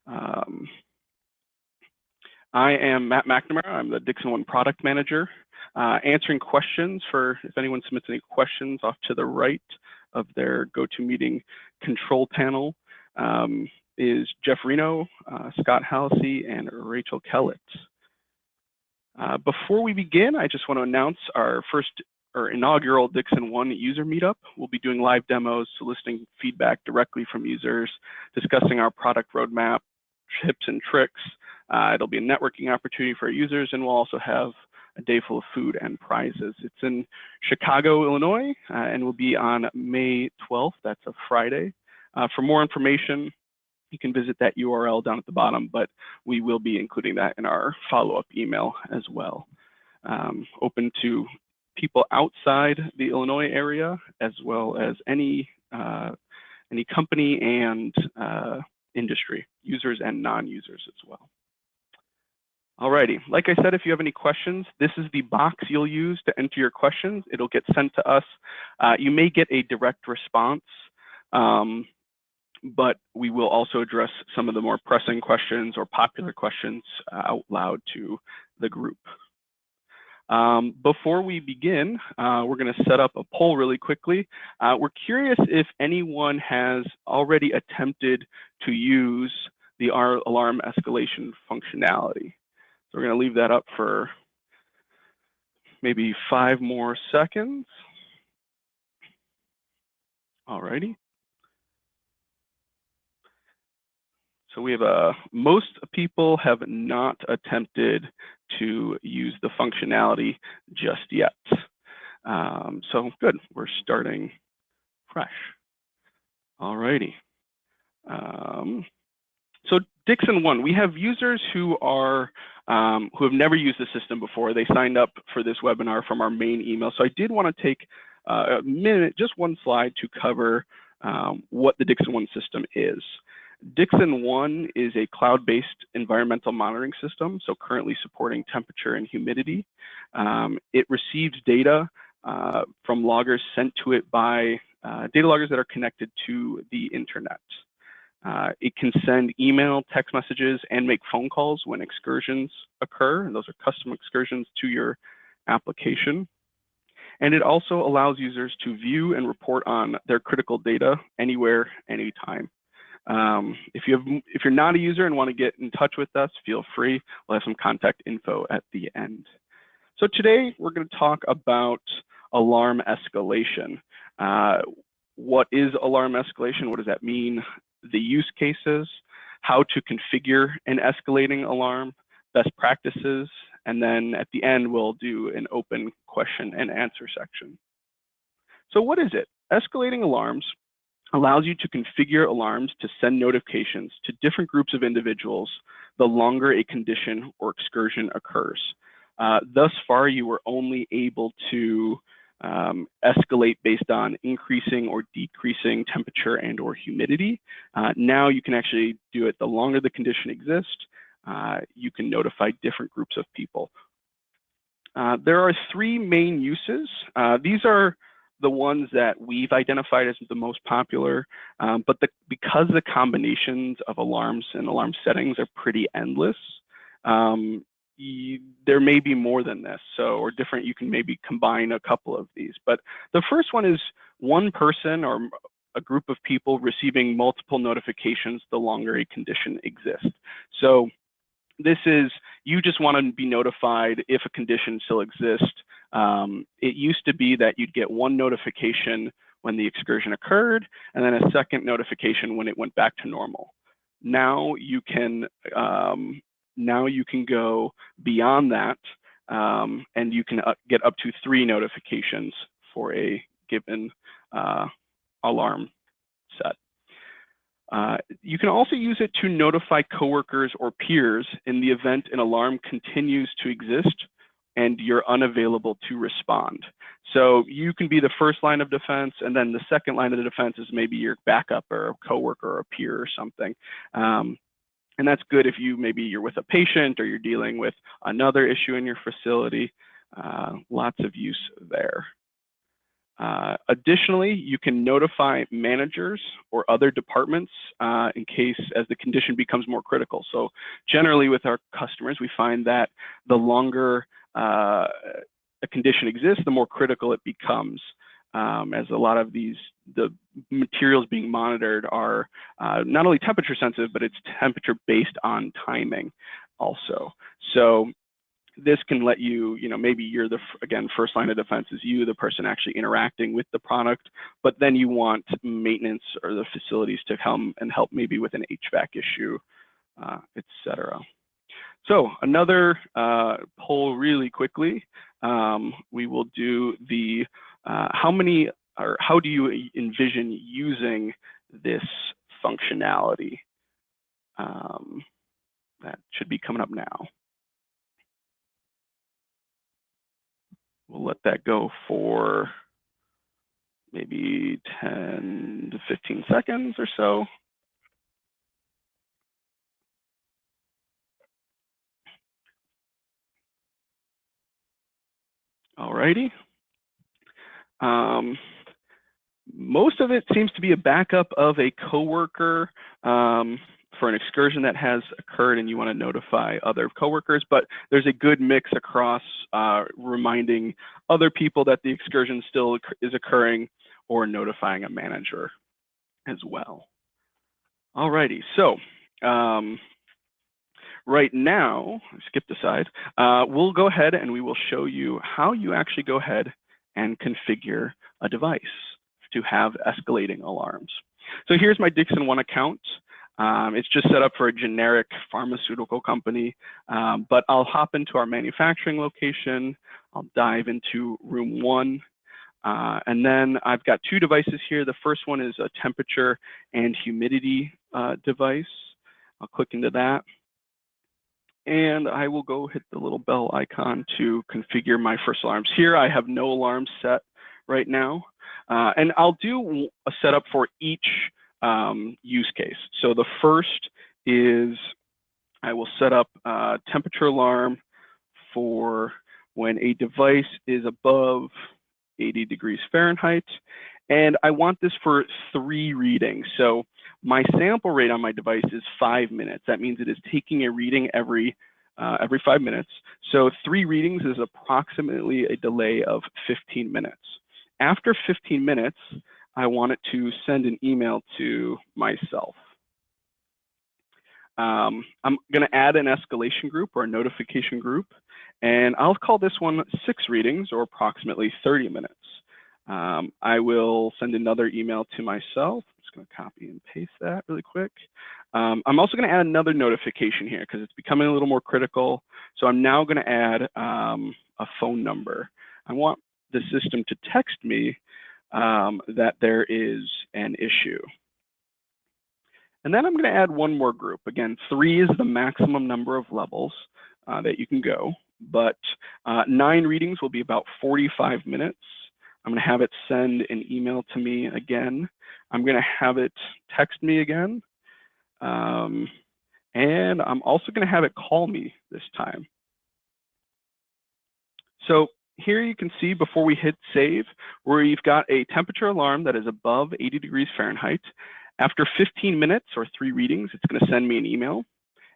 Um, I am Matt McNamara. I'm the DicksonOne product manager. Answering questions if anyone submits any questions off to the right of their GoToMeeting control panel is Jeff Reno, Scott Halsey, and Rachel Kellett. Before we begin, I just want to announce our inaugural DicksonOne user meetup. We'll be doing live demos, soliciting feedback directly from users, discussing our product roadmap, tips and tricks. It'll be a networking opportunity for our users, and we'll also have a day full of food and prizes. It's in Chicago, Illinois, and will be on May 12th. That's a Friday. For more information, you can visit that URL down at the bottom, but we will be including that in our follow-up email as well. Open to people outside the Illinois area, as well as any company and industry, users and non-users as well. Alrighty, like I said, if you have any questions, this is the box you'll use to enter your questions. It'll get sent to us. You may get a direct response, but we will also address some of the more pressing questions or popular questions out loud to the group. Before we begin, we're going to set up a poll really quickly. We're curious if anyone has already attempted to use the alarm escalation functionality. So we're going to leave that up for maybe 5 more seconds. Alrighty. So we have most people have not attempted to use the functionality just yet. So good, we're starting fresh. Alrighty. So DicksonOne, we have users who have never used the system before. They signed up for this webinar from our main email. So I did want to take a minute, just one slide, to cover what the DicksonOne system is. DicksonOne is a cloud-based environmental monitoring system, so currently supporting temperature and humidity. It receives data from loggers sent to it by data loggers that are connected to the internet. It can send email, text messages, and make phone calls when excursions occur, and those are custom excursions to your application. And it also allows users to view and report on their critical data anywhere, anytime. If you're not a user and want to get in touch with us, feel free. We'll have some contact info at the end. So today we're going to talk about alarm escalation. What is alarm escalation? What does that mean? The use cases, how to configure an escalating alarm, best practices, and then at the end we'll do an open question and answer section. So what is it? Escalating alarms allows you to configure alarms to send notifications to different groups of individuals the longer a condition or excursion occurs. Thus far, you were only able to escalate based on increasing or decreasing temperature and or humidity. Now you can actually do it the longer the condition exists. You can notify different groups of people. There are 3 main uses. These are the ones that we've identified as the most popular, but because the combinations of alarms and alarm settings are pretty endless, there may be more than this, or different. You can maybe combine a couple of these. But the first one is one person or a group of people receiving multiple notifications the longer a condition exists. So this is, you just want to be notified if a condition still exists. It used to be that you'd get one notification when the excursion occurred, and then a second notification when it went back to normal. Now you can go beyond that, and you can get up to 3 notifications for a given alarm set. You can also use it to notify coworkers or peers in the event an alarm continues to exist and you're unavailable to respond. So you can be the first line of defense, and then the second line of the defense is maybe your backup or a coworker or a peer or something. And that's good if maybe you're with a patient or you're dealing with another issue in your facility. Lots of use there. Additionally, you can notify managers or other departments in case as the condition becomes more critical. So generally with our customers, we find that the longer a condition exists, the more critical it becomes, as a lot of the materials being monitored are not only temperature sensitive, but it's temperature based on timing also. So this can let you, maybe you're again, first line of defense is you, the person actually interacting with the product, but then you want maintenance or the facilities to come and help maybe with an HVAC issue, etc. So another poll really quickly. We will do the how do you envision using this functionality? That should be coming up now. We'll let that go for maybe 10 to 15 seconds or so. Alrighty. Most of it seems to be a backup of a coworker for an excursion that has occurred and you want to notify other coworkers, but there's a good mix across reminding other people that the excursion still is occurring or notifying a manager as well. Alrighty, so right now, skip the slide, we'll go ahead and we will show you how you actually go ahead and configure a device to have escalating alarms. So here's my DicksonOne account. It's just set up for a generic pharmaceutical company, but I'll hop into our manufacturing location. I'll dive into room 1. And then I've got 2 devices here. The first one is a temperature and humidity device. I'll click into that. And I will go hit the little bell icon to configure my first alarms. Here I have no alarms set right now. And I'll do a setup for each use case. So the first is I will set up a temperature alarm for when a device is above 80 degrees Fahrenheit. And I want this for 3 readings. So my sample rate on my device is 5 minutes. That means it is taking a reading every 5 minutes. So 3 readings is approximately a delay of 15 minutes. After 15 minutes, I want it to send an email to myself. I'm going to add an escalation group or a notification group, and I'll call this one 6 readings or approximately 30 minutes. I will send another email to myself. I'm just going to copy and paste that really quick. I'm also going to add another notification here because it's becoming a little more critical. So I'm now going to add a phone number. I want the system to text me that there is an issue. And then I'm going to add one more group. Again, 3 is the maximum number of levels that you can go, but 9 readings will be about 45 minutes. I'm going to have it send an email to me again. I'm going to have it text me again. And I'm also going to have it call me this time. So here you can see before we hit save, where you've got a temperature alarm that is above 80 degrees Fahrenheit. After 15 minutes or 3 readings, it's going to send me an email.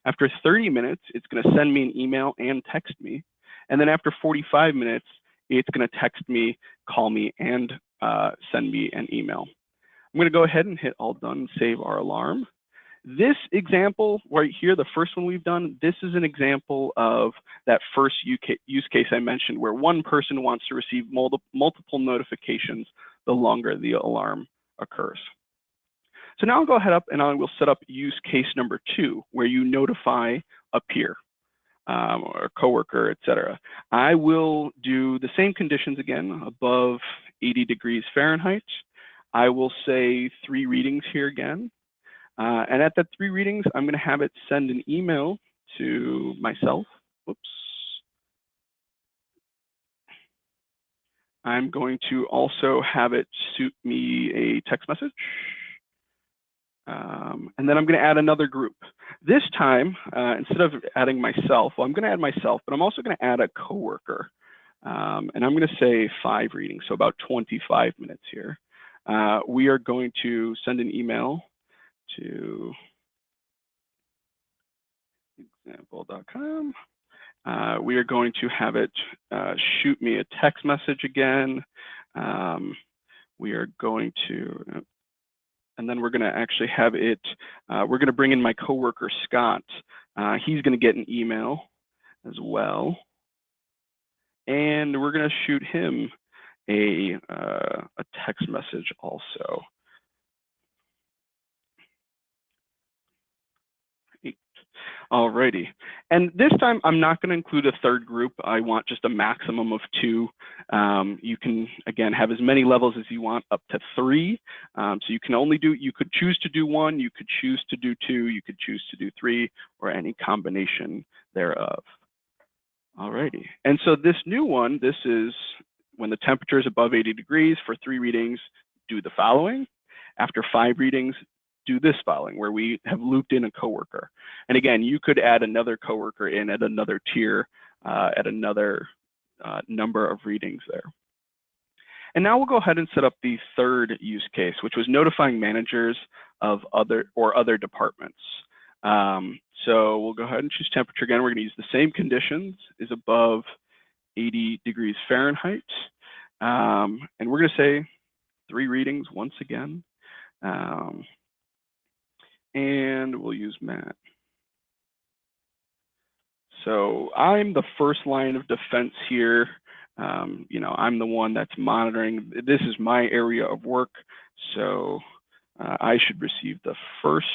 After 30 minutes, it's going to send me an email and text me. And then after 45 minutes, it's going to text me, call me, and send me an email. I'm going to go ahead and hit all done and save our alarm. This example right here, the first one we've done, this is an example of that first use case I mentioned where one person wants to receive multiple notifications the longer the alarm occurs. So now I'll go ahead and I will set up use case number 2, where you notify a peer or a coworker, etc. I will do the same conditions again, above 80 degrees Fahrenheit. I will say 3 readings here again. And at that 3 readings, I'm going to have it send an email to myself. Whoops. I'm going to also have it shoot me a text message. And then I'm going to add another group. This time, instead of adding myself, well, I'm going to add myself, but I'm also going to add a coworker. and I'm going to say 5 readings, so about 25 minutes here. We are going to send an email to example.com. We are going to have it shoot me a text message again. We are going to, and then we're going to actually have it, we're going to bring in my coworker, Scott. He's going to get an email as well. And we're going to shoot him a text message also. Alrighty, and this time I'm not going to include a third group. I want just a maximum of 2. You can, again, have as many levels as you want, up to 3. So you can only do, you could choose to do 1, you could choose to do 2, you could choose to do 3, or any combination thereof. Alrighty, and so this new one, this is when the temperature is above 80 degrees for 3 readings, do the following. After 5 readings, do this following, where we have looped in a coworker. And again, you could add another coworker in at another tier, at another number of readings there. And now we'll go ahead and set up the third use case, which was notifying managers of other departments. So we'll go ahead and choose temperature again. We're going to use the same conditions, is above 80 degrees Fahrenheit. And we're going to say 3 readings once again. And we'll use Matt. So I'm the first line of defense here. You know, I'm the one that's monitoring. This is my area of work, so I should receive the first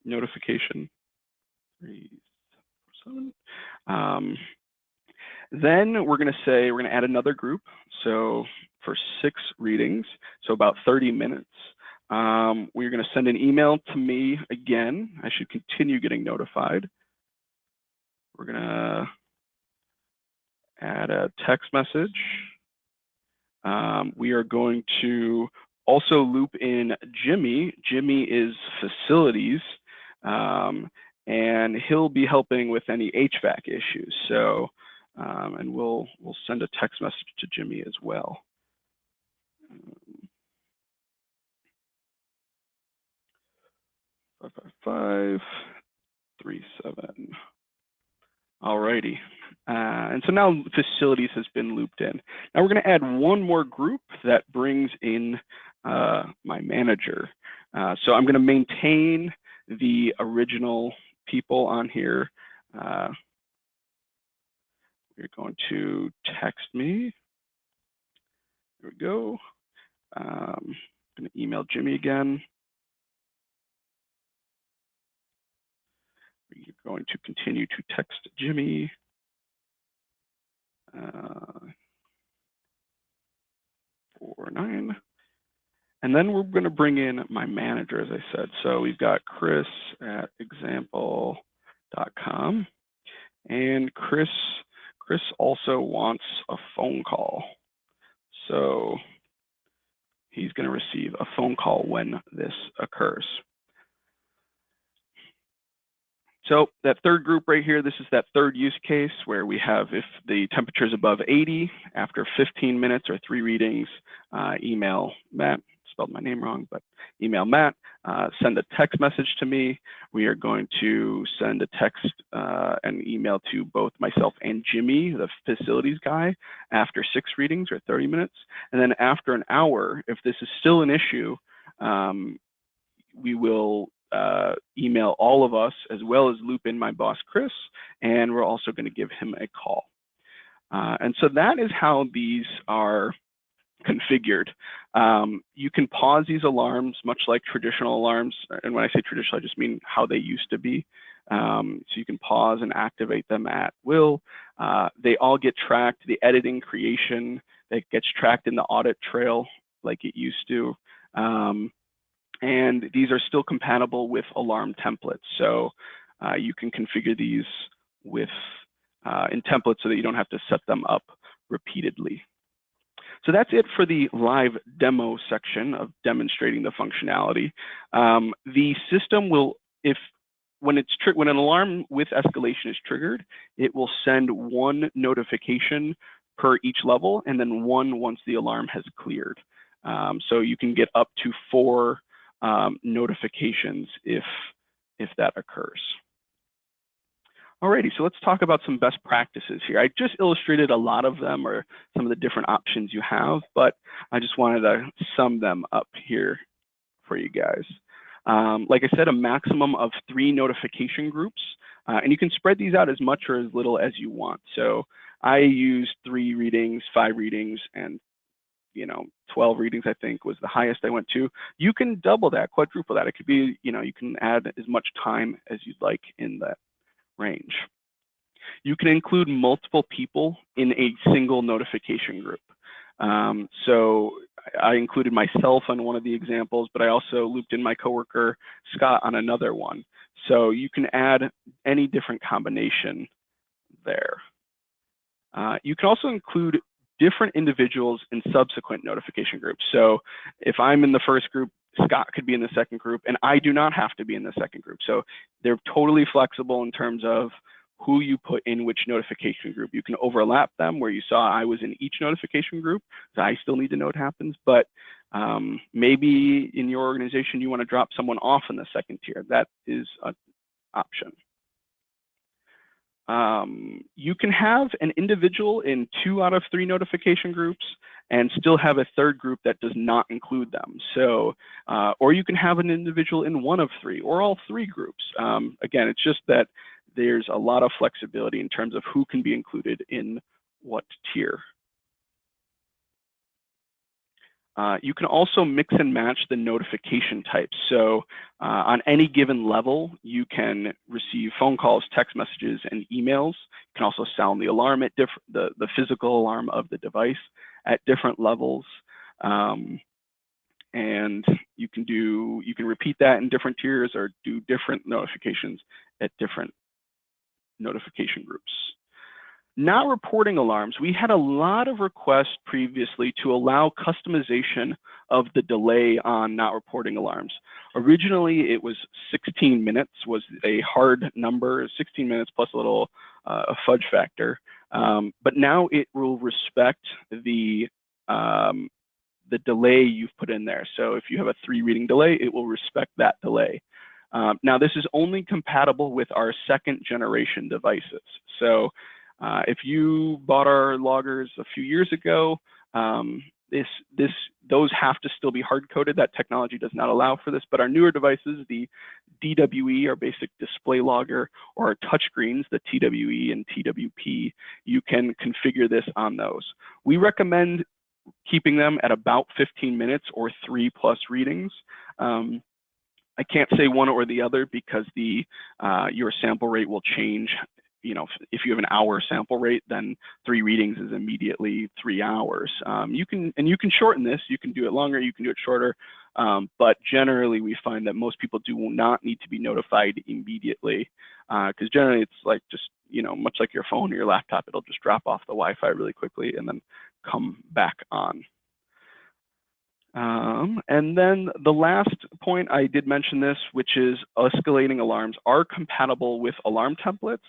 notification. 377. Then we're going to say we're going to add another group. So for 6 readings, so about 30 minutes. We're going to send an email to me again. I should continue getting notified. We're going to add a text message. We are going to also loop in Jimmy. Jimmy is facilities, and he'll be helping with any HVAC issues. So, and we'll send a text message to Jimmy as well. 55537. Alrighty, and so now facilities has been looped in. Now we're going to add one more group that brings in my manager. So I'm going to maintain the original people on here. You're going to text me. There we go. I'm going to email Jimmy again. You're going to continue to text Jimmy. 49. And then we're going to bring in my manager, as I said. So we've got Chris at example.com. And Chris also wants a phone call. So he's going to receive a phone call when this occurs. So that third group right here, this is that third use case where we have, if the temperature is above 80, after 15 minutes or 3 readings, email Matt, spelled my name wrong, but email Matt, send a text message to me. We are going to send a text and email to both myself and Jimmy, the facilities guy, after 6 readings or 30 minutes. And then after an hour, if this is still an issue, we will email all of us, as well as loop in my boss, Chris, and we're also going to give him a call. And so that is how these are configured. You can pause these alarms, much like traditional alarms. And when I say traditional, I just mean how they used to be. So you can pause and activate them at will. They all get tracked. The editing, creation, that gets tracked in the audit trail like it used to. And these are still compatible with alarm templates. So you can configure these with in templates so that you don't have to set them up repeatedly. So that's it for the live demo section of demonstrating the functionality. The system will, if when an alarm with escalation is triggered, it will send one notification per each level, and then one once the alarm has cleared. So you can get up to 4 notifications if that occurs. Alrighty, so let's talk about some best practices here. I just illustrated a lot of them, or some of the different options you have, but I just wanted to sum them up here for you guys. Like I said, a maximum of 3 notification groups, and you can spread these out as much or as little as you want. So I used 3 readings, 5 readings, and 12 readings, I think, was the highest I went to. You can double that, quadruple that. It could be, you can add as much time as you'd like in that range. You can include multiple people in a single notification group. So I included myself on one of the examples, but I also looped in my coworker Scott on another one. So you can add any different combination there. You can also include different individuals in subsequent notification groups. So if I'm in the first group, Scott could be in the second group, and I do not have to be in the second group. So they're totally flexible in terms of who you put in which notification group. You can overlap them where you saw I was in each notification group, so I still need to know what happens, but maybe in your organization you want to drop someone off in the second tier. That is an option. You can have an individual in 2 out of 3 notification groups and still have a third group that does not include them. So, or you can have an individual in 1 of 3 or all 3 groups. Again, it's just that there's a lot of flexibility in terms of who can be included in what tier. You can also mix and match the notification types. So on any given level, you can receive phone calls, text messages, and emails. You can also sound the alarm at the physical alarm of the device at different levels. And you can repeat that in different tiers or do different notifications at different notification groups. Not reporting alarms. We had a lot of requests previously to allow customization of the delay on not reporting alarms. Originally, it was 16 minutes was a hard number, 16 minutes plus a little fudge factor. But now it will respect the delay you've put in there. So if you have a 3 reading delay, it will respect that delay. Now, this is only compatible with our 2nd generation devices. So if you bought our loggers a few years ago, those have to still be hard-coded. That technology does not allow for this, but our newer devices, the DWE, our basic display logger, or our touchscreens, the TWE and TWP, you can configure this on those. We recommend keeping them at about 15 minutes or 3+ readings. I can't say one or the other because your sample rate will change. If you have an hour sample rate, then 3 readings is immediately 3 hours. You can shorten this. You can do it longer. You can do it shorter. But generally, we find that most people do not need to be notified immediately, because generally it's like just much like your phone or your laptop, it'll just drop off the Wi-Fi really quickly and then come back on. And then the last point, I did mention this, which is escalating alarms are compatible with alarm templates,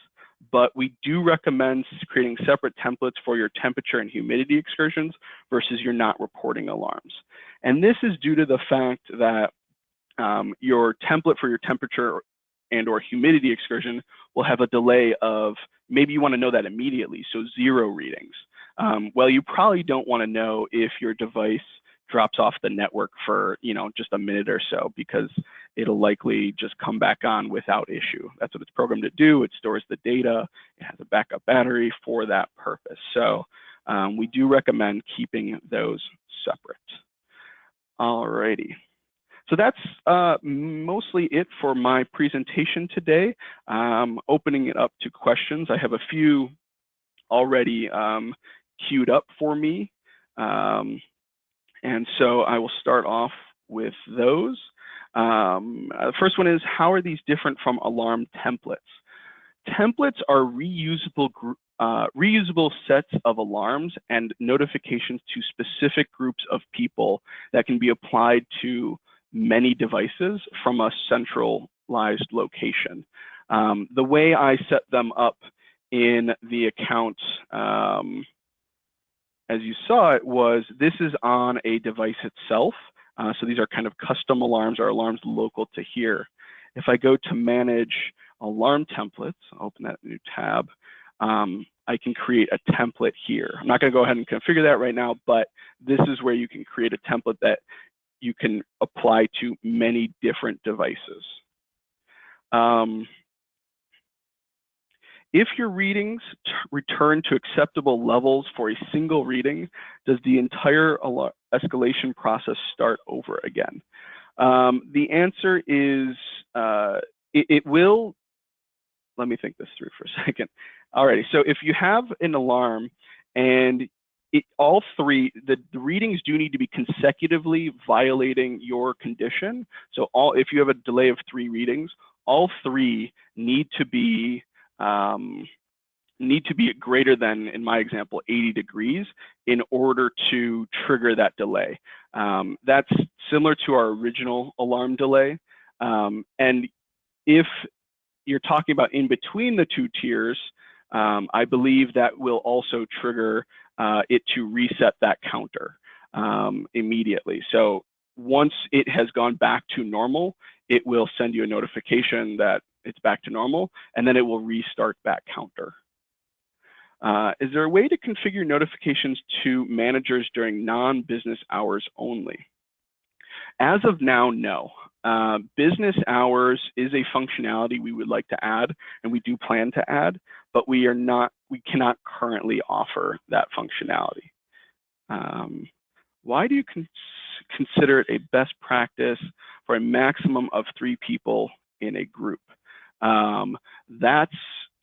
but we do recommend creating separate templates for your temperature and humidity excursions versus your not reporting alarms. And this is due to the fact that your template for your temperature and or humidity excursion will have a delay of, maybe you want to know that immediately, so 0 readings. Well, you probably don't want to know if your device drops off the network for just a minute or so, because it'll likely just come back on without issue. That's what it's programmed to do. It stores the data. It has a backup battery for that purpose. So we do recommend keeping those separate. Alrighty. So that's mostly it for my presentation today. Opening it up to questions. I have a few already queued up for me. And so I will start off with those. The first one is, how are these different from alarm templates? Templates are reusable sets of alarms and notifications to specific groups of people that can be applied to many devices from a central centralized location. The way I set them up in the account, as you saw it, was this is on a device itself. So these are kind of custom alarms or alarms local to here. If I go to manage alarm templates, I'll open that new tab, I can create a template here. I'm not going to go ahead and configure that right now, but this is where you can create a template that you can apply to many different devices. If your readings return to acceptable levels for a single reading, does the entire escalation process start over again? The answer is it will. Let me think this through for a second. Alrighty, so if you have an alarm and all three, the readings do need to be consecutively violating your condition. So if you have a delay of 3 readings, all 3 need to be greater than, in my example, 80 degrees in order to trigger that delay. That's similar to our original alarm delay. And if you're talking about in between the 2 tiers, I believe that will also trigger it to reset that counter immediately. So once it has gone back to normal, it will send you a notification that it's back to normal, and then it will restart that counter. Is there a way to configure notifications to managers during non-business hours only? As of now, no. Business hours is a functionality we would like to add, and we do plan to add, but we cannot currently offer that functionality. Why do you consider it a best practice for a maximum of 3 people in a group? That's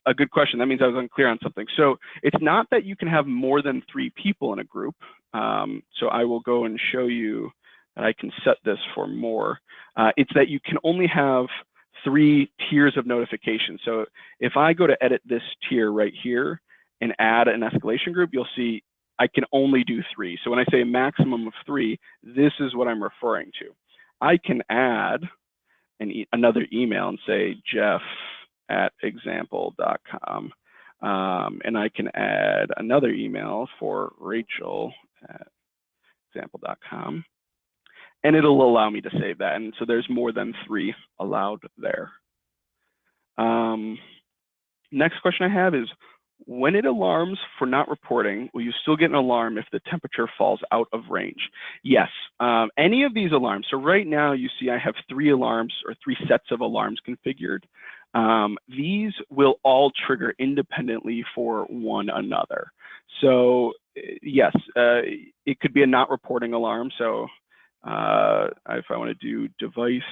a good question. That means I was unclear on something. So it's not that you can have more than 3 people in a group. So I will go and show you that I can set this for more. It's that you can only have 3 tiers of notification. So if I go to edit this tier right here and add an escalation group, you'll see I can only do 3. So when I say a maximum of 3, this is what I'm referring to. I can add another email and say jeff@example.com. And I can add another email for rachel@example.com. And it'll allow me to save that. And so there's more than 3 allowed there. Next question I have is, when it alarms for not reporting, will you still get an alarm if the temperature falls out of range? Yes, any of these alarms. So right now you see I have 3 alarms or 3 sets of alarms configured. These will all trigger independently for one another. So yes, it could be a not reporting alarm. So if I want to do device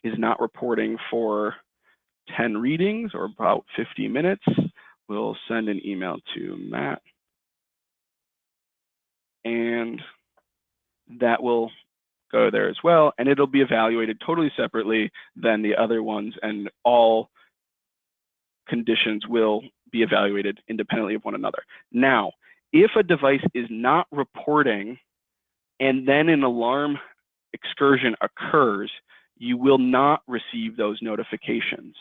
is not reporting for 10 readings or about 50 minutes, we'll send an email to Matt, and that will go there as well, and it'll be evaluated totally separately than the other ones, and all conditions will be evaluated independently of one another. Now, if a device is not reporting and then an alarm excursion occurs, you will not receive those notifications.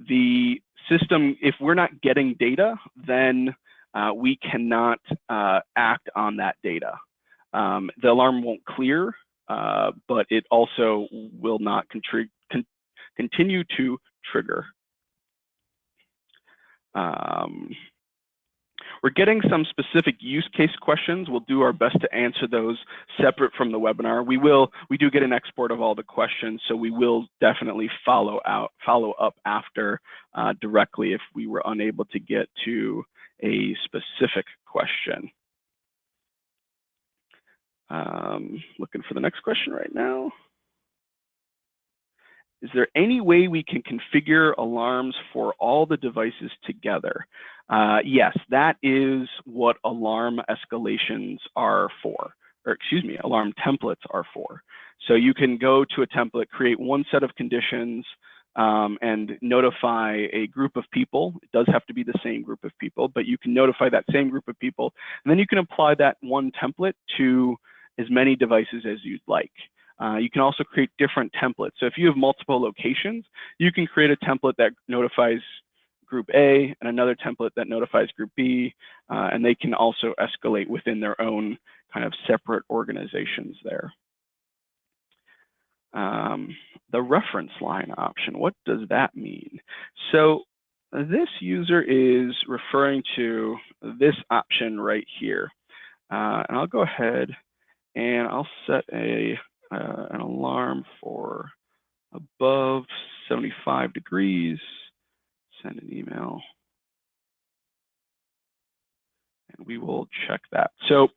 The system, if we're not getting data, then we cannot act on that data. The alarm won't clear, but it also will not continue to trigger. We're getting some specific use case questions. We'll do our best to answer those separate from the webinar. We do get an export of all the questions, so we will definitely follow up after directly if we were unable to get to a specific question. Looking for the next question right now. Is there any way we can configure alarms for all the devices together? Yes, that is what alarm escalations are for, or excuse me, alarm templates are for. So you can go to a template, create one set of conditions, and notify a group of people. It does have to be the same group of people, but you can notify that same group of people, and then you can apply that one template to as many devices as you'd like. You can also create different templates. So if you have multiple locations, you can create a template that notifies group A and another template that notifies group B, and they can also escalate within their own kind of separate organizations there. The reference line option, what does that mean? So this user is referring to this option right here. And I'll go ahead and I'll set an alarm for above 75 degrees, send an email, and we will check that. So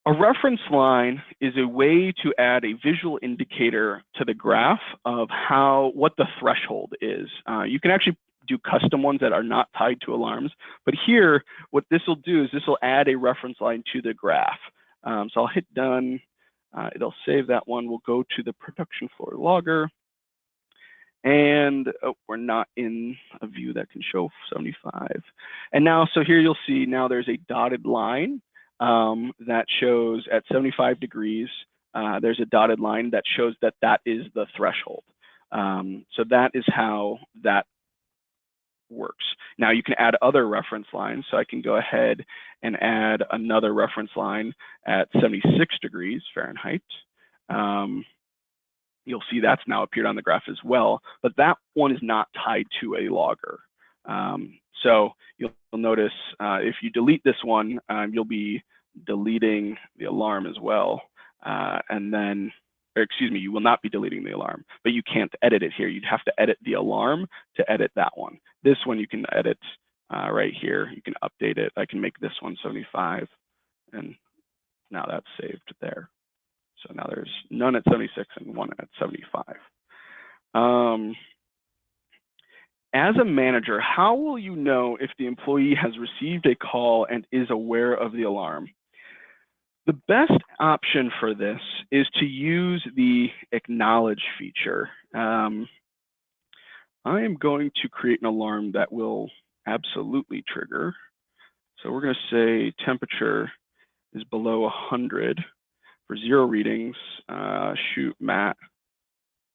a reference line is a way to add a visual indicator to the graph of what the threshold is. You can actually do custom ones that are not tied to alarms, but here, what this will do is this will add a reference line to the graph. So I'll hit done. It'll save that one. We'll go to the production floor logger. And we're not in a view that can show 75. And now, so here you'll see now there's a dotted line that shows at 75 degrees, there's a dotted line that shows that that is the threshold. So that is how that works. Now you can add other reference lines. So I can go ahead and add another reference line at 76 degrees Fahrenheit. You'll see that's now appeared on the graph as well, but that one is not tied to a logger. So you'll notice if you delete this one, you'll be deleting the alarm as well. And then, or excuse me, you will not be deleting the alarm, but you can't edit it here. You'd have to edit the alarm to edit that one. This one you can edit right here. You can update it. I can make this one 75, and now that's saved there. So now there's none at 76 and one at 75. As a manager, how will you know if the employee has received a call and is aware of the alarm? The best option for this is to use the acknowledge feature. I am going to create an alarm that will absolutely trigger. So we're going to say temperature is below 100. For 0 readings, shoot Matt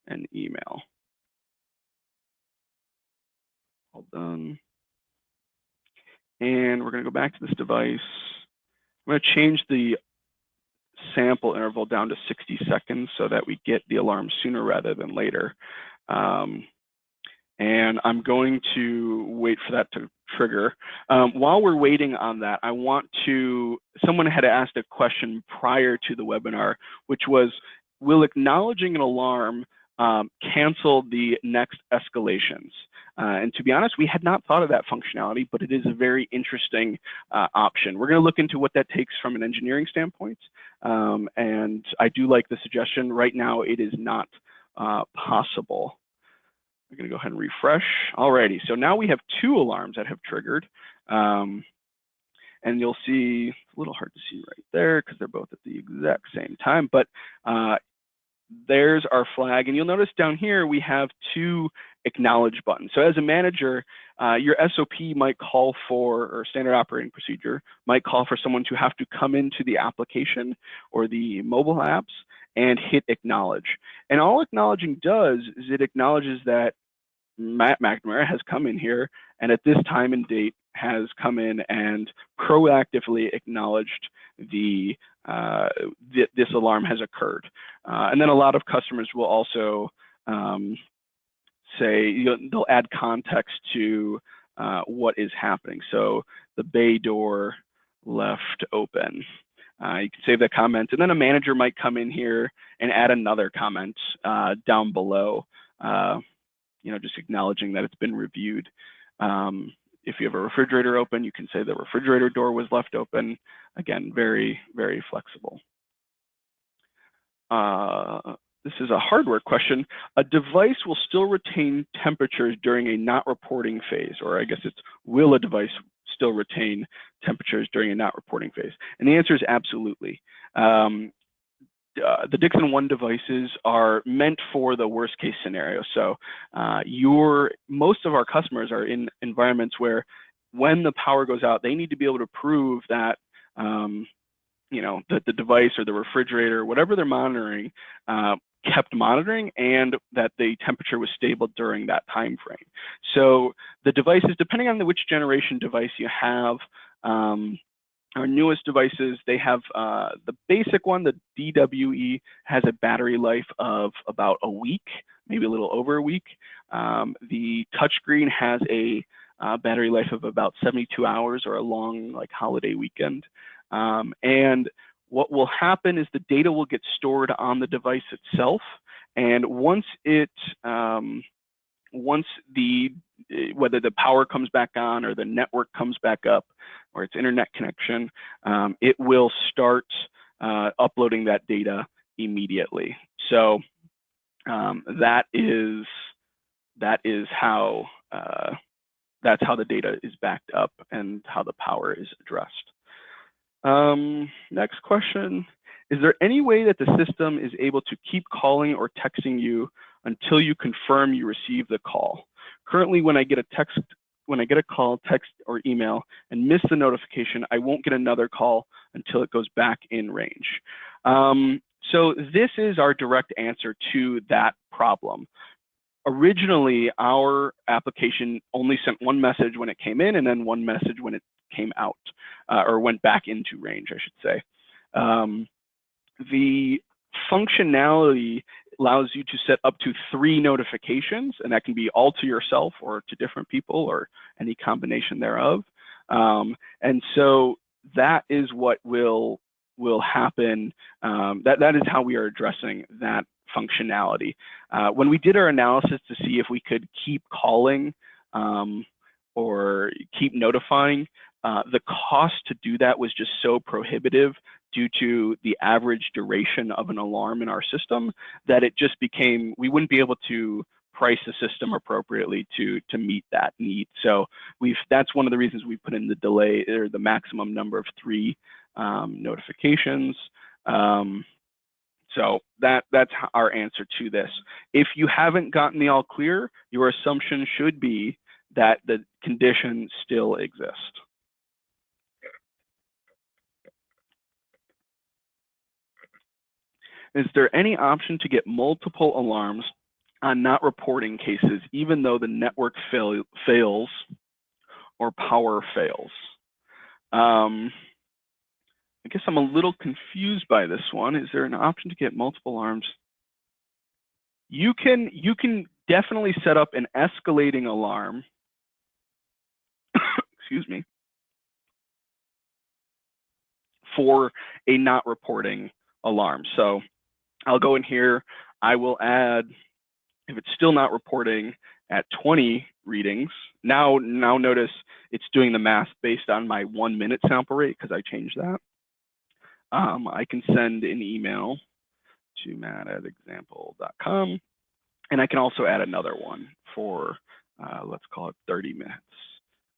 an email. All done. And we're going to go back to this device. I'm going to change the sample interval down to 60 seconds so that we get the alarm sooner rather than later. And I'm going to wait for that to trigger. While we're waiting on that, someone had asked a question prior to the webinar, which was, will acknowledging an alarm cancel the next escalations? And to be honest, we had not thought of that functionality, but it is a very interesting option. We're going to look into what that takes from an engineering standpoint. And I do like the suggestion. Right now, it is not possible. I'm going to go ahead and refresh. Alrighty, so now we have 2 alarms that have triggered. And you'll see, it's a little hard to see right there because they're both at the exact same time, but there's our flag. And you'll notice down here, we have 2 acknowledge buttons. So as a manager, your SOP might call for, or standard operating procedure, might call for someone to have to come into the application or the mobile apps and hit acknowledge. And all acknowledging does is it acknowledges that Matt McNamara has come in here and at this time and date has come in and proactively acknowledged this alarm has occurred. And then a lot of customers will also say, they'll add context to what is happening. So the bay door left open. You can save that comment, and then a manager might come in here and add another comment down below, just acknowledging that it's been reviewed. If you have a refrigerator open, you can say the refrigerator door was left open. Again, very, very flexible. This is a hardware question. A device will still retain temperatures during a not reporting phase, or I guess it's, will a device still retain temperatures during a not reporting phase? And the answer is absolutely. The DicksonOne devices are meant for the worst case scenario. So most of our customers are in environments where when the power goes out, they need to be able to prove that the device or the refrigerator, whatever they're monitoring, kept monitoring, and that the temperature was stable during that time frame. So the devices, depending on which generation device you have, our newest devices, they have the basic one, the DWE, has a battery life of about a week, maybe a little over a week. The touchscreen has a battery life of about 72 hours, or a long holiday weekend. And what will happen is the data will get stored on the device itself, and once whether the power comes back on or the network comes back up or its internet connection, it will start uploading that data immediately. So that's how the data is backed up and how the power is addressed. Next question. Is there any way that the system is able to keep calling or texting you until you confirm you receive the call? Currently, when I get a call, text, or email and miss the notification, I won't get another call until it goes back in range. So this is our direct answer to that problem. Originally, our application only sent one message when it came in, and then one message when it came out, or went back into range, I should say. The functionality allows you to set up to 3 notifications, and that can be all to yourself or to different people or any combination thereof. And so that is what will happen. That is how we are addressing that functionality. When we did our analysis to see if we could keep calling or keep notifying, the cost to do that was just so prohibitive due to the average duration of an alarm in our system that it just became, we wouldn't be able to price the system appropriately to meet that need. So that's one of the reasons we put in the delay, or the maximum number of 3 notifications. So that's our answer to this. If you haven't gotten the all clear, your assumption should be that the condition still exists. Is there any option to get multiple alarms on not reporting cases, even though the network fails or power fails? I guess I'm a little confused by this one. Is there an option to get multiple alarms? You can definitely set up an escalating alarm. Excuse me. For a not reporting alarm. So I'll go in here, I will add, if it's still not reporting at 20 readings, now notice it's doing the math based on my 1 minute sample rate because I changed that. I can send an email to matt@example.com, and I can also add another one for, let's call it 30 minutes.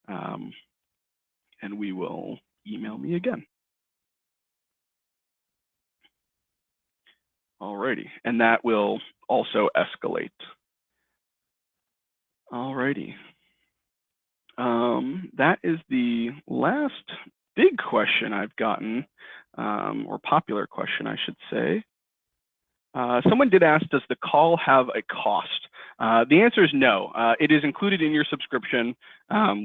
And we will email me again. Alrighty, and that will also escalate. Alrighty. That is the last big question I've gotten, or popular question, I should say. Someone did ask, does the call have a cost? The answer is no. It is included in your subscription.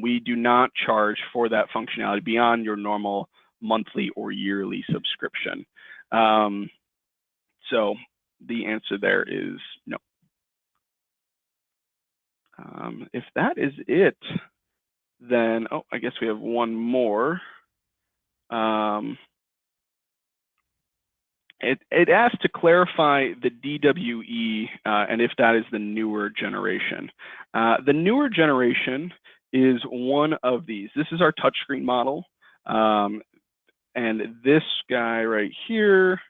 We do not charge for that functionality beyond your normal monthly or yearly subscription. So the answer there is no. If that is it, then, I guess we have one more. It asks to clarify the DWE and if that is the newer generation. The newer generation is one of these. This is our touchscreen model. And this guy right here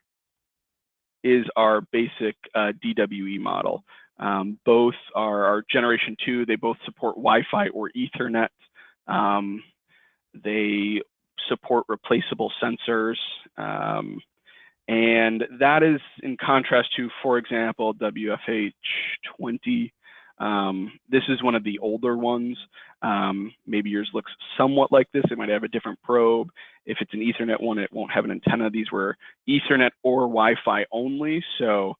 is our basic DWE model. Both are our generation 2. They both support Wi-Fi or Ethernet. They support replaceable sensors. And that is in contrast to, for example, WFH20, This is one of the older ones. Maybe yours looks somewhat like this. It might have a different probe. If it's an Ethernet one, it won't have an antenna. These were Ethernet or Wi-Fi only. So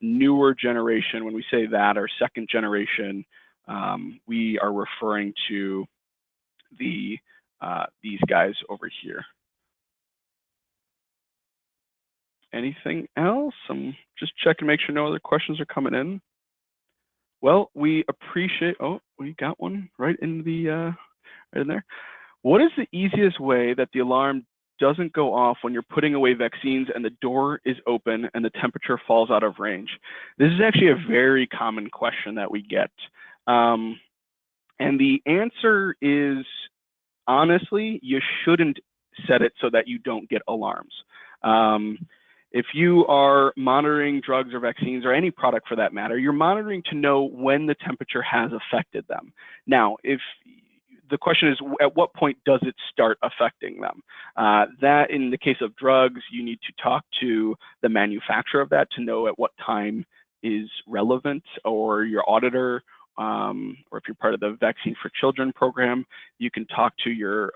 newer generation, when we say that, or second generation, we are referring to these guys over here. Anything else? I'm just checking to make sure no other questions are coming in. Well, we appreciate, oh, we got one right in the, right in there. What is the easiest way that the alarm doesn't go off when you're putting away vaccines and the door is open and the temperature falls out of range? This is actually a very common question that we get. And the answer is, honestly, you shouldn't set it so that you don't get alarms. If you are monitoring drugs or vaccines or any product for that matter, you're monitoring to know when the temperature has affected them. Now, if the question is, at what point does it start affecting them? That, in the case of drugs, you need to talk to the manufacturer of that to know at what time is relevant, or your auditor, or if you're part of the Vaccine for Children program, you can talk to your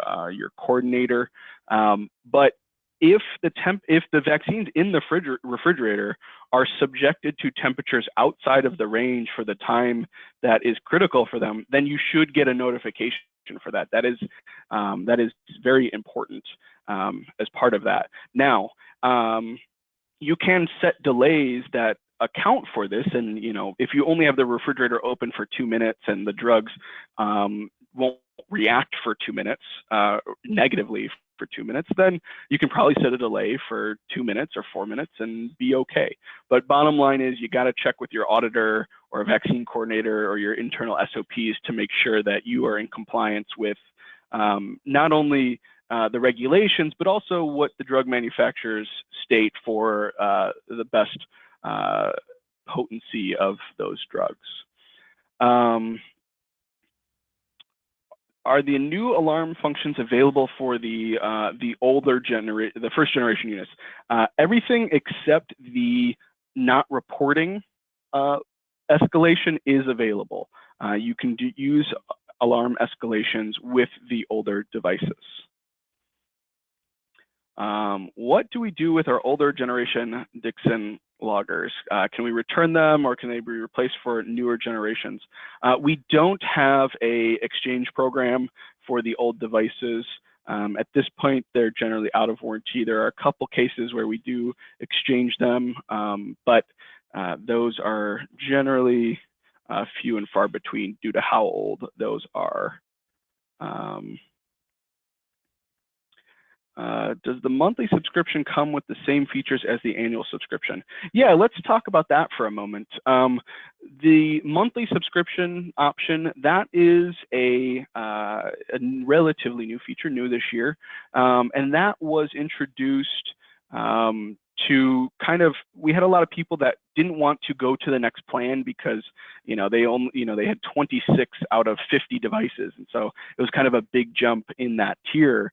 coordinator. But if the vaccines in the refrigerator are subjected to temperatures outside of the range for the time that is critical for them, then you should get a notification for that. That is very important as part of that. Now, you can set delays that account for this, and if you only have the refrigerator open for 2 minutes and the drugs won't react for 2 minutes negatively for 2 minutes, then you can probably set a delay for 2 minutes or 4 minutes and be okay. But bottom line is, you got to check with your auditor or a vaccine coordinator or your internal SOPs to make sure that you are in compliance with not only the regulations, but also what the drug manufacturers state for the best potency of those drugs. Are the new alarm functions available for the first generation units? Everything except the not reporting escalation is available. You can use alarm escalations with the older devices. What do we do with our older generation Dickson loggers? Can we return them, or can they be replaced for newer generations? We don't have a exchange program for the old devices. At this point, they're generally out of warranty. There are a couple cases where we do exchange them, but those are generally few and far between due to how old those are. Does the monthly subscription come with the same features as the annual subscription? Yeah, let's talk about that for a moment. The monthly subscription option, that is a relatively new feature, new this year, and that was introduced to we had a lot of people that didn't want to go to the next plan because they had 26 out of 50 devices, and so it was kind of a big jump in that tier.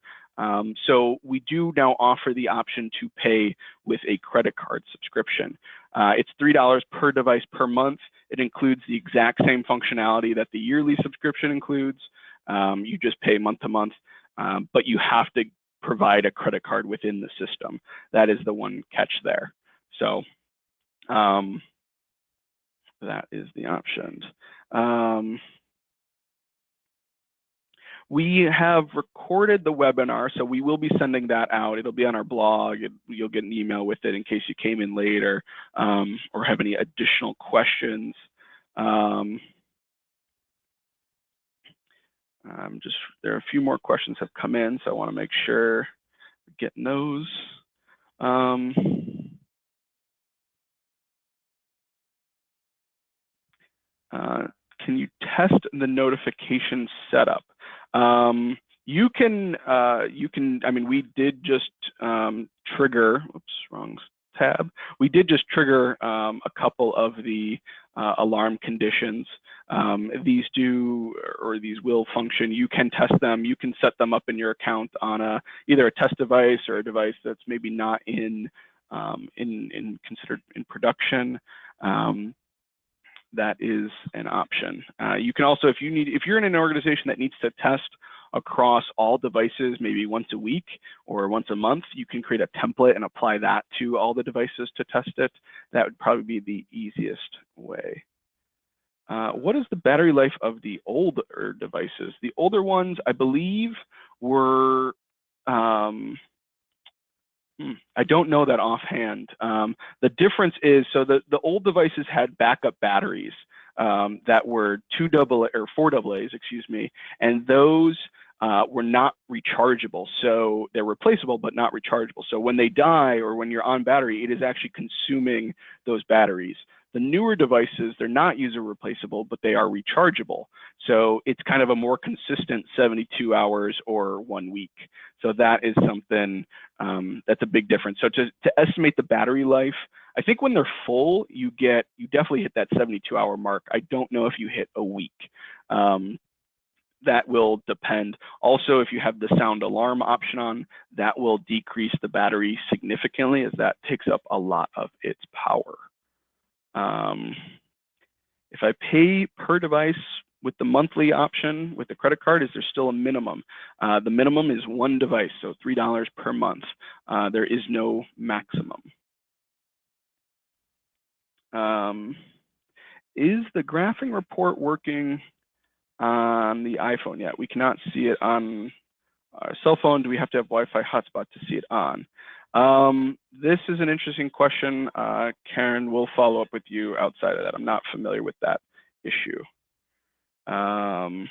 So we do now offer the option to pay with a credit card subscription. It's $3 per device per month. It includes the exact same functionality that the yearly subscription includes. You just pay month to month, but you have to provide a credit card within the system. That is the one catch there. So that is the option. We have recorded the webinar, so we will be sending that out. It'll be on our blog. You'll get an email with it in case you came in late or have any additional questions. There are a few more questions have come in, so I want to make sure we're getting those. Can you test the notification setup? You can, I mean, we did just trigger, oops, wrong tab. We did just trigger a couple of the alarm conditions. These will function. You can test them. You can set them up in your account on either a test device or a device that's maybe not considered in production. that is an option. You can also, if you're in an organization that needs to test across all devices, maybe once a week or once a month, you can create a template and apply that to all the devices to test it. That would probably be the easiest way. What is the battery life of the older devices? The older ones, I believe, were, I don't know that offhand. The difference is, so the old devices had backup batteries that were 4 AA's, excuse me, and those were not rechargeable. So they're replaceable, but not rechargeable. So when they die or when you're on battery, it is actually consuming those batteries. The newer devices, they're not user replaceable, but they are rechargeable. So it's kind of a more consistent 72 hours or 1 week. So that is something that's a big difference. So to estimate the battery life, I think when they're full, you definitely hit that 72-hour mark. I don't know if you hit a week. That will depend. Also, if you have the sound alarm option on, that will decrease the battery significantly, as that takes up a lot of its power. If I pay per device with the monthly option with the credit card, is there still a minimum? The minimum is 1 device, so $3 per month. There is no maximum. Is the graphing report working on the iPhone yet? We cannot see it on our cell phone. Do we have to have Wi-Fi hotspot to see it on? This is an interesting question. Karen, we'll follow up with you outside of that. I'm not familiar with that issue. Alrighty.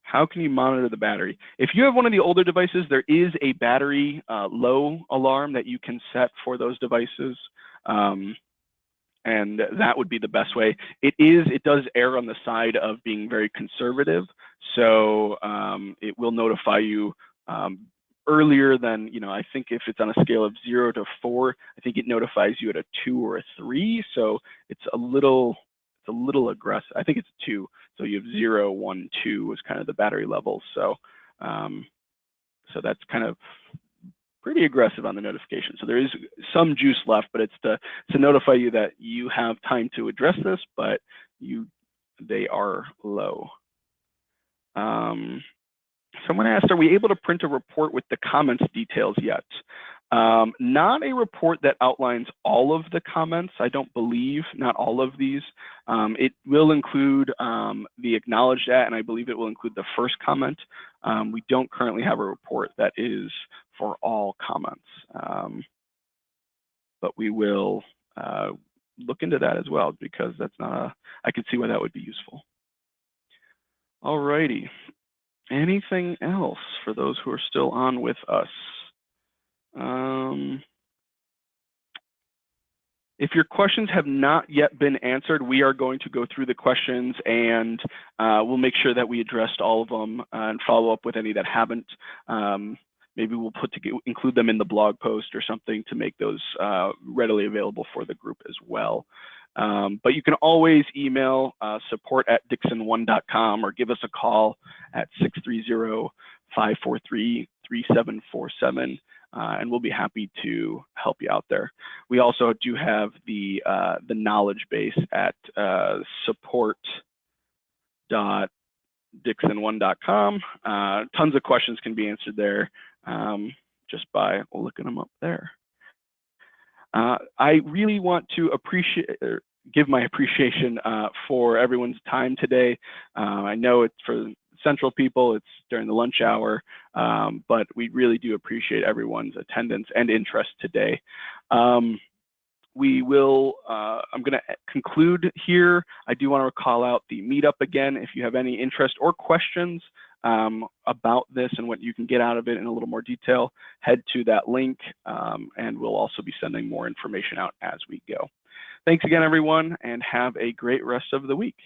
How can you monitor the battery? If you have one of the older devices, there is a battery low alarm that you can set for those devices. And that would be the best way. It does err on the side of being very conservative. So it will notify you earlier than, I think if it's on a scale of 0 to 4, I think it notifies you at a 2 or a 3. So it's a little aggressive. I think it's 2. So you have 0, 1, 2 was kind of the battery level. So so that's kind of pretty aggressive on the notification. So there is some juice left, but it's to notify you that you have time to address this, but they are low. Someone asked, are we able to print a report with the comments details yet? Not a report that outlines all of the comments, I don't believe, not all of these. It will include the acknowledged at, and I believe it will include the first comment. We don't currently have a report that is for all comments, but we will look into that as well, because that's not I could see why that would be useful. All righty. Anything else for those who are still on with us? If your questions have not yet been answered, we are going to go through the questions, and we'll make sure that we addressed all of them and follow up with any that haven't. Maybe we'll include them in the blog post or something to make those readily available for the group as well. But you can always email support@DicksonOne.com or give us a call at 630-543-3747, and we'll be happy to help you out there. We also do have the knowledge base at support.DicksonOne.com. Tons of questions can be answered there just by looking them up there. I really want to give my appreciation for everyone's time today. I know it's for Central people, it's during the lunch hour, but we really do appreciate everyone's attendance and interest today. We will, I'm going to conclude here. I do want to call out the meetup again. If you have any interest or questions about this and what you can get out of it in a little more detail, head to that link, and we'll also be sending more information out as we go. Thanks again, everyone, and have a great rest of the week.